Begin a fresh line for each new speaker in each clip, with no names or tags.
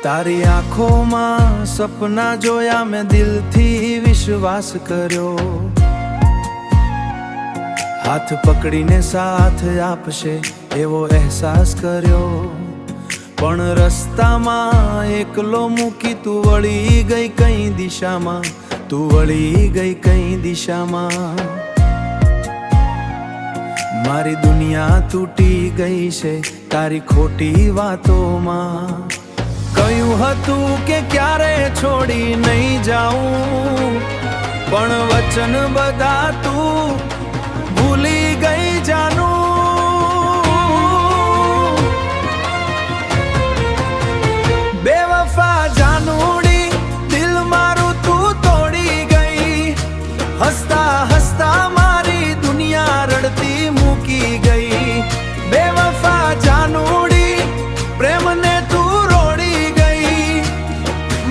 તારી આંખોમાં સપના જોયા, મેં દિલથી વિશ્વાસ કર્યો. હાથ પકડીને સાથ આપશે એવો અહેસાસ કર્યો. પણ રસ્તામાં એકલો મૂકી તું વળી ગઈ કઈ દિશામાં, તું વળી ગઈ કઈ દિશામાં. મારી દુનિયા તૂટી ગઈ છે તારી ખોટી વાતોમાં. કહ્યું હતું કે ક્યારે છોડી નહીં જાઉં, પણ વચન બધા તું ભૂલી ગઈ જાનું. બેવફા જાનુડી, દિલ મારું તું તોડી ગઈ. હસતા હસતા મારી દુનિયા રડતી મૂકી ગઈ. બેવફા જાનુડી, પ્રેમને તું રોડી ગઈ.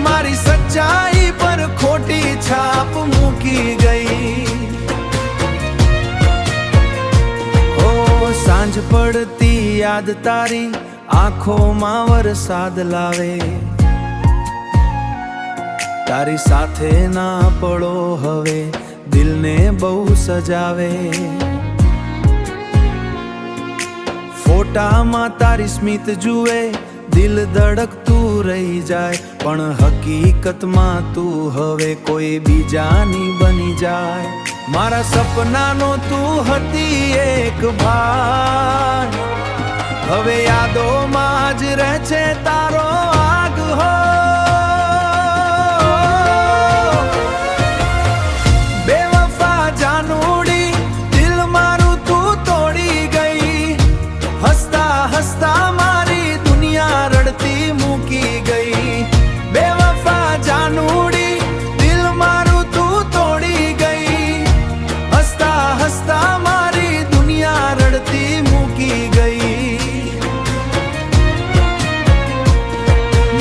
મારી સચ્ચાઈ પર ખોટી છાપ મૂકી ગઈ. સાંજ પડતી યાદ તારી આંખોમાં વરસાદ લાવે. તારી સાથે ના પડો હવે દિલને બહુ સજાવે. ફોટામાં તારી સ્મિત જુએ, દિલ ધડકતું રહી જાય. પણ હકીકતમાં તું હવે કોઈ બીજાની બની જાય. મારા સપનાનો તું હતી એક ભાઈ, હવે યાદોમાં જ રહે છે તારો આગ હો. બેવફા જાનુડી, દિલ મારું તું તોડી ગઈ. હસતા હસતા મારી દુનિયા રડતી મૂકી ગઈ. બેવફા જાનુડી, દિલ મારું તું તોડી ગઈ. હસતા હસતા મારી દુનિયા રડતી મૂકી ગઈ.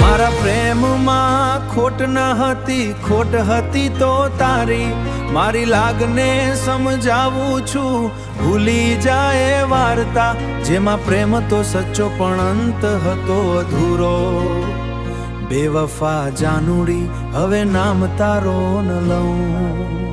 મારા પ્રેમમાં ખોટ ન હતી, ખોટ હતી તો તારી. મારી લાગને સમજાવું છું, ભૂલી જાય વાર્તા જેમાં પ્રેમ તો સચ્ચો પણ અંત હતો અધૂરો. બેવફા જાનુડી, હવે નામ તારો ન લઉં.